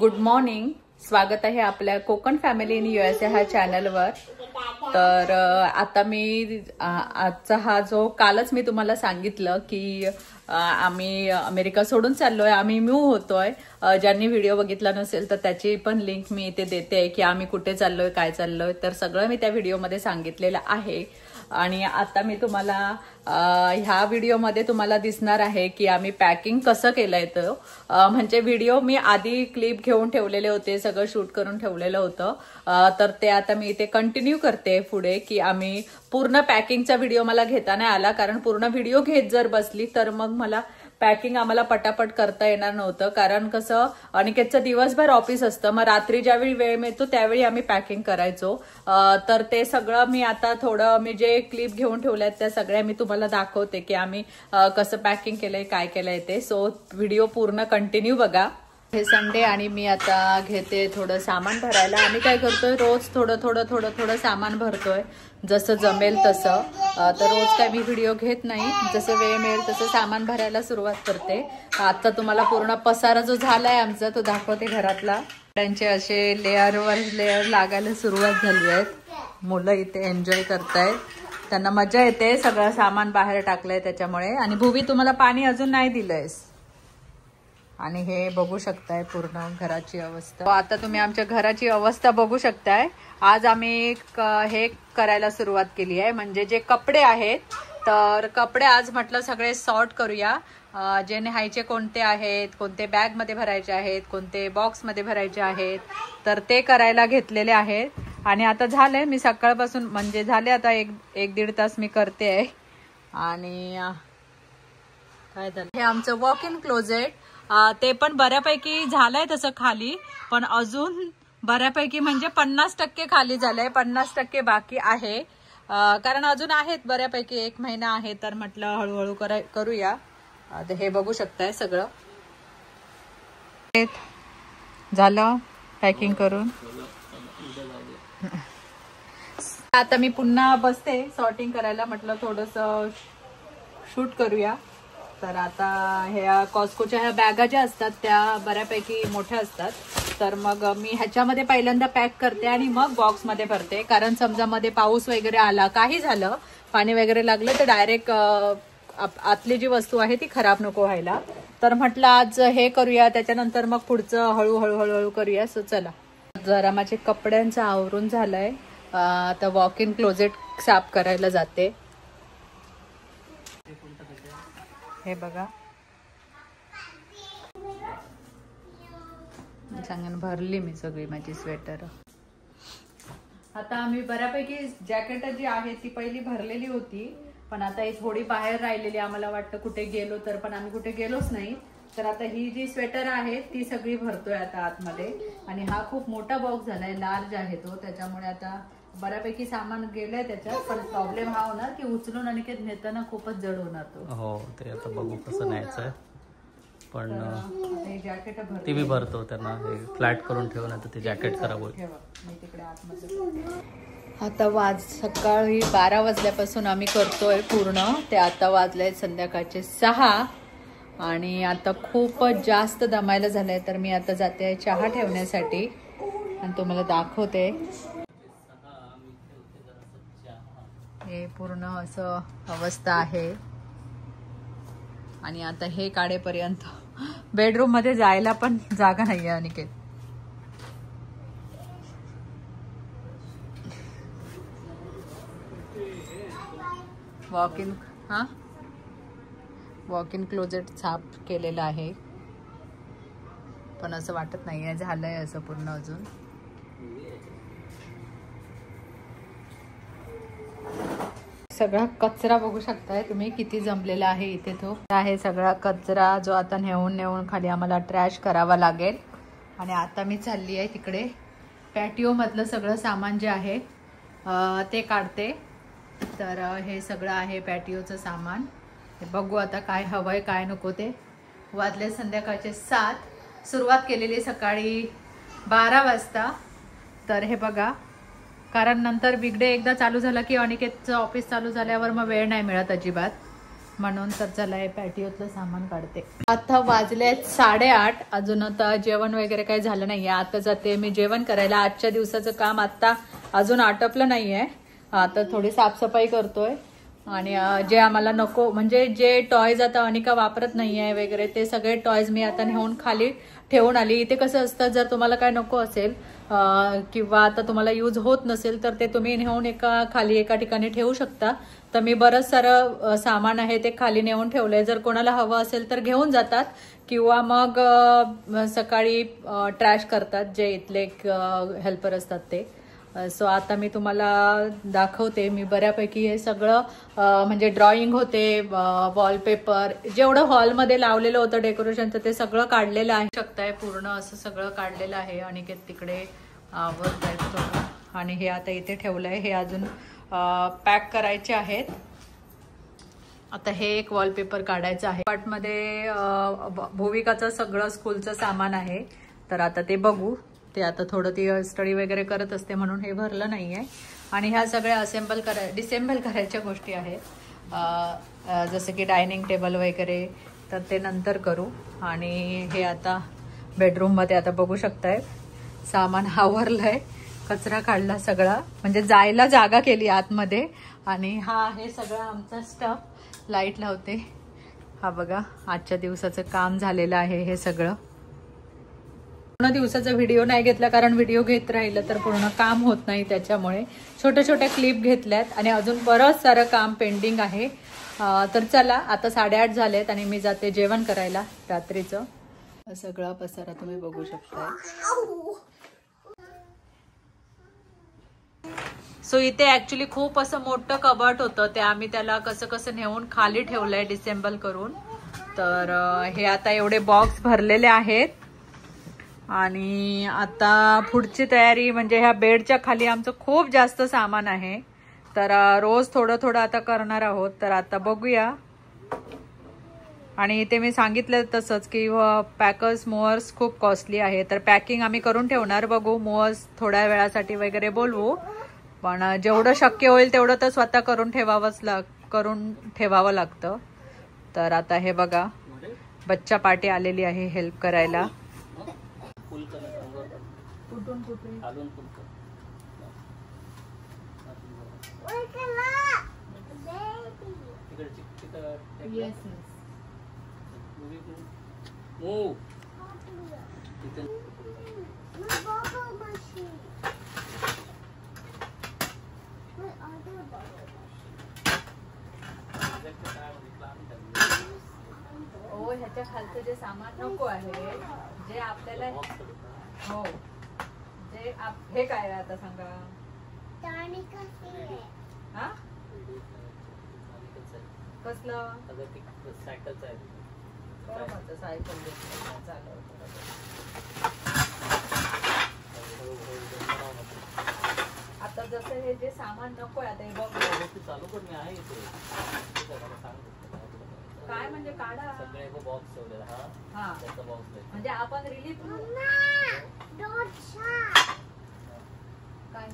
Good morning. स्वागत आहे आपल्या कोकण फॅमिली इन USA ह्या चॅनलवर. तर आता मी आजचा हा जो कालच मी तुम्हाला सांगितलं की आम्ही अमेरिका सोडून चाललोय, आम्ही मूव्ह होतोय. ज्यांनी व्हिडिओ बघितला नसेल तर त्याची पण लिंक मी इथे देते की आम्ही कुठे चाललोय, काय चाललोय, तर सगळं मी त्या व्हिडिओमध्ये सांगितलेलं आहे. आणि आता मी तुम्हाला ह्या व्हिडिओमध्ये तुम्हाला दिसणार आहे की आम्ही पॅकिंग कसं केलंय. तर म्हणजे व्हिडिओ मी आधी क्लिप घेऊन ठेवलेले होते, सगळं शूट करून ठेवलेलं होतं. तर ते आता मी इथे कंटिन्यू करते पुढे की आम्ही पूर्ण पॅकिंगचा व्हिडिओ मला घेता नाही आला, कारण पूर्ण व्हिडिओ घेत जर बसली तर मग मला पॅकिंग आम्हाला पटापट करता येणार नव्हतं. कारण कसं अनिकेतचं दिवसभर ऑफिस असतं, मग रात्री ज्यावेळी वेळ मिळतो त्यावेळी आम्ही पॅकिंग करायचो. तर ते सगळं मी आता थोडं मी जे क्लिप घेऊन ठेवल्यात त्या सगळ्या मी तुम्हाला दाखवते की आम्ही कसं पॅकिंग केलंय, काय केलंय ते. सो व्हिडिओ पूर्ण कंटिन्यू बघा. हे संडे आणि मी आता घेते थोडं सामान भरायला. आम्ही काय करतोय, रोज थोडं थोडं थोडं थोडं सामान भरतोय जसं जमेल तसं. तर रोज काय मी व्हिडिओ घेत नाही, जसं वेळ मिळेल तसं सामान भरायला सुरुवात करते. आता तुम्हाला पूर्ण पसारा जो झालाय आमचा तो दाखवते घरातला. त्यांचे असे लेअरवर लेअर लागायला सुरुवात झाली आहेत. मुलं इथे एन्जॉय करतायत, त्यांना मजा येते. सगळं सामान बाहेर टाकलंय त्याच्यामुळे. आणि भुवी तुम्हाला पाणी अजून नाही दिलंयस. आणि हे बघू शकताय पूर्ण घराची अवस्था. आता तुम्ही आमच्या घराची अवस्था बघू शकताय. आज आम्ही हे करायला सुरुवात केली आहे, म्हणजे जे कपडे आहेत तर कपडे आज म्हटलं सगळे सॉर्ट करूया. जे न्यायचे कोणते आहेत, कोणते बॅग मध्ये भरायचे आहेत, कोणते बॉक्स मध्ये भरायचे आहेत, तर ते करायला घेतलेले आहेत. आणि आता झालंय, मी सकाळपासून म्हणजे झाले आता एक दीड तास मी करते आहे. आणि काय झालं, हे आमचं वॉक इन क्लोजेट. ते पण बऱ्यापैकी झालंय तसं खाली, पण अजून बऱ्यापैकी म्हणजे 50% खाली झालंय, 50% बाकी आहे. कारण अजून आहेत बऱ्यापैकी, 1 महिना आहे, तर म्हटलं हळूहळू करूया. हे बघू शकताय सगळं झालं पॅकिंग करून. आता मी पुन्हा बसते सॉर्टिंग करायला, म्हटलं थोडस शूट करूया. तर आता ह्या कॉस्कोच्या ह्या बॅगा ज्या असतात त्या बऱ्यापैकी मोठ्या असतात, तर मग मी ह्याच्यामध्ये पहिल्यांदा पॅक करते आणि मग बॉक्समध्ये भरते. कारण समजा मध्ये पाऊस वगैरे आला, काही झालं, पाणी वगैरे लागलं तर डायरेक्ट आतली जी वस्तू आहे ती खराब नको व्हायला. तर म्हटलं आज हे करूया, त्याच्यानंतर मग पुढचं हळूहळू हळूहळू करूया. सो चला, जरा माझे कपड्यांचं आवरून झालंय. आता वॉक इन क्लोजेट साफ करायला जाते. हे बघा, चांगलं भरली मी सगळी माझी स्वेटर. आता आम्ही बऱ्यापैकी जॅकेट जी आहे ती पहिली भरलेली होती, पण आता ही थोडी बाहेर राहिलेली. आम्हाला वाटतं कुठे गेलो तर, पण आम्ही कुठे गेलोच नाही. तर आता ही जी स्वेटर आहे ती सगळी भरतोय आता आतमध्ये. आणि हा खूप मोठा बॉक्स झालाय, लार्ज आहे तो, त्याच्यामुळे आता बऱ्यापैकी सामान गेलंय त्याच्यात. पण प्रॉब्लेम हा होणार की उचलून आणि नेताना खूपच जड होणार तो. हो, ते आता बघू कसं न्यायचंय. पण जॅकेट ती मी भरतो, त्यांना फ्लॅट करून ठेवून आता ते जॅकेट खराब होईल. आता सकाळी 12 वाजल्यापासून आम्ही करतोय पूर्ण, ते आता वाजले संध्याकाळचे 6. आणि आता खूपच जास्त दमायला झालंय. तर मी आता जाते चहा ठेवण्यासाठी आणि तुम्हाला दाखवते. हे पूर्ण असं अवस्था आहे. आणि आता हे काढेपर्यंत बेडरूम मध्ये जायला पण जागा नाहीये अनिकेत. वॉक इन क्लोजेट साफ केलेलं आहे, पण असं वाटत नाहीये झालंय असं पूर्ण अजून. सगळा कचरा बघू शकताय तुम्ही किती जमलेला आहे इथे. तो आहे सगळा कचरा जो आता नेऊन खाली आम्हाला ट्रॅश करावा लागेल. आणि आता मी चालली आहे तिकडे पॅटिओ मधलं सगळं सामान जे आहे ते काढते. तर हे सगळं आहे पॅटिओचं सामान. हे बघू आता काय हवंय काय नको ते. वाजले संध्याकाळचे 7. सुरुवात केलेली सकाळी 12 वाजता. तर हे बघा, कारण नंतर बिग डे एकदा चालू झाला की अनिकेतचं ऑफिस चालू झाल्यावर मग वेळ नाही मिळत अजिबात. म्हणून तर चला हे पॅटिओतलं सामान काढते. आता वाजलेत 8:30. अजून आता जेवण वगैरे काही झालं नाहीये. आता जाते मी जेवण करायला. आजच्या दिवसाचं काम आता अजून आटपलं नाहीये. आता थोडी साफसफाई करतोय आणि जे आम्हाला नको म्हणजे जे टॉयज आता अनिका वापरत नाहीये वगैरे ते सगळे टॉयज मी आता नेऊन खाली ठेवून आली. इथे कसं असतं जर तुम्हाला काय नको असेल किंवा आता तुम्हाला यूज होत नसेल तर ते तुम्ही नेऊन एका ठिकाणी ठेवू शकता. तर मी बरंच सारं सामान आहे ते खाली नेऊन ठेवलंय. जर कोणाला हवं असेल तर घेऊन जातात किंवा मग सकाळी ट्रॅश करतात जे इथले हेल्पर असतात ते. सो आता मी तुम्हाला दाखवते. मी बऱ्यापैकी हे सगळं म्हणजे ड्रॉइंग होते, वॉलपेपर जेवढं हॉलमध्ये लावलेलं होतं डेकोरेशनचं ते सगळं काढलेलं आहे. शकताय पूर्ण असं सगळं काढलेलं आहे. आणि तिकडे आवडत आणि हे आता इथे ठेवलंय. हे अजून पॅक करायचे आहेत. आता हे एक वॉलपेपर काढायचं आहे. पार्टमध्ये भूविकाचं सगळं स्कूलचं सामान आहे. तर आता ते बघू. ते आता थोडं ती स्टडी वगैरे करत असते म्हणून हे भरलं नाहीये. आणि ह्या सगळ्या डिसेंबल करायच्या गोष्टी आहेत जसं की डायनिंग टेबल वगैरे तर ते नंतर करू. आणि हे आता बेडरूममध्ये आता बघू शकताय सामान आवरलंय. कचरा काढला सगळा म्हणजे जायला जागा केली आतमध्ये. आणि हा आहे सगळा आमचा स्टफ. लाईट लावते. हा बघा आजच्या दिवसाचं काम झालेलं आहे हे सगळं. पूर्ण दिवसाचा व्हिडिओ नाही घेतला कारण व्हिडिओ घेत राहिलं तर पूर्ण काम होत नाही. त्याच्यामुळे छोट्या छोट्या क्लिप घेतल्यात आणि अजून बरंच सारं काम पेंडिंग आहे. तर चला आता 8:30 झालेत आणि मी जाते जेवण करायला रात्रीचं. सगळा पसारा तुम्ही बघू शकता. सो इथे ऍक्च्युली खूप असं मोठं कबट होतं ते आम्ही त्याला कसं नेऊन खाली ठेवलंय डिसेंबल करून. तर हे आता एवढे बॉक्स भरलेले आहेत. आणि आता पुढची तयारी म्हणजे ह्या बेडच्या खाली आमचं खूप जास्त सामान आहे. तर रोज थोडं आता करणार आहोत. तर आता बघूया. आणि इथे मी सांगितलं तसंच की पॅकर्स मूव्हर्स खूप कॉस्टली आहे. तर पॅकिंग आम्ही करून ठेवणार. बघू मूव्हर्स थोड्या वेळासाठी वगैरे बोलवू. पण जेवढं शक्य होईल तेवढं तर स्वतः करून ठेवावं लागतं. तर आता हे बघा बच्चा पार्टी आलेली आहे हेल्प करायला. ह्याच्या खालचं जे सामान नको आहे जे आपल्याला हो जे हे काय आता सांगा. हा कसलं सायकलचं आहे. सायकल आता जसं हे जे सामान नको आहे आता हे बघ चालू पण मी आहे काय म्हणजे काढा सगळे बॉक्स ठेवलेला. हा त्याचा बॉक्स म्हणजे आपण रिलीफ काय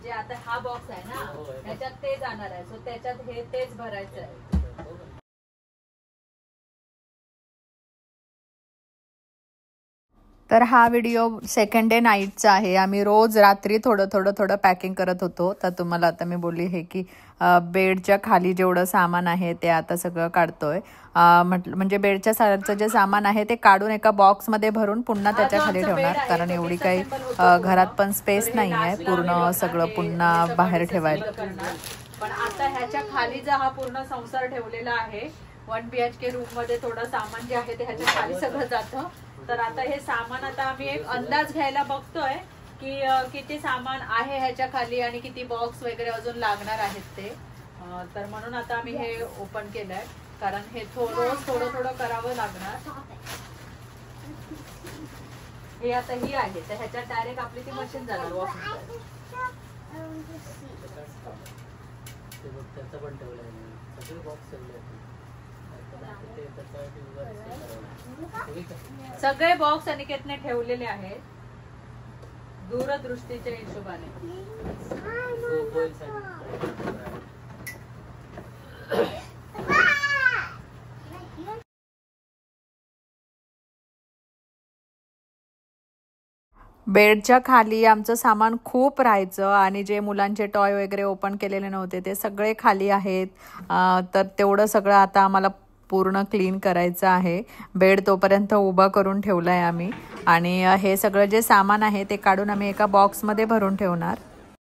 जे आता हा बॉक्स आहे ना ह्याच्यात ते जाणार आहे. सो त्याच्यात हे तेच भरायचं आहे. तर हा व्हिडिओ सेकंड डे नाईटचा आहे. आम्ही रोज रात्री थोडं पॅकिंग करत होतो. तर तुम्हाला आता मी बोलली हे की बेडच्या खाली जेवढं सामान आहे ते आता सगळं काढतोय. म्हणजे बेडच्या सारचं जे सामान आहे ते काढून एका बॉक्समध्ये भरून पुन्हा त्याच्या खाली ठेवणार. कारण एवढी काही घरात पण स्पेस नाही आहे पूर्ण सगळं पुन्हा बाहेर ठेवायला. पण आता ह्याच्या खाली जो हा पूर्ण संसार ठेवलेला आहे 1 BHK रूम मध्ये थोडं सामान जे आहे ते ह्याच्या खाली सगळं जातं. तर आता हे सामान आता आम्ही एक अंदाज घ्यायला बघतोय की किती सामान आहे ह्याच्या खाली आणि किती बॉक्स वगैरे अजून लागणार आहेत ते. तर म्हणून आता आम्ही हे ओपन केलंय कारण हे रोज थोडं करावं लागणार. हे आता ही आहे तर ह्याच्यात डायरेक्ट आपली ती मशीन जाणार वॉशिंग. सगळे बॉक्स अनिकेतने ठेवलेले आहेत दूरदृष्टीच्या हिशोबाने. बेडच्या खाली आमचं सामान खूप राहायचं आणि जे मुलांचे टॉय वगैरे ओपन केलेले नव्हते ते सगळे खाली आहेत. तर तेवढं सगळं आता आम्हाला पूर्ण क्लीन करायचं आहे. बेड तोपर्यंत उभा करून ठेवला आहे आम्ही आणि हे सगळं जे सामान आहे ते काढून आम्ही एका बॉक्समध्ये भरून ठेवणार.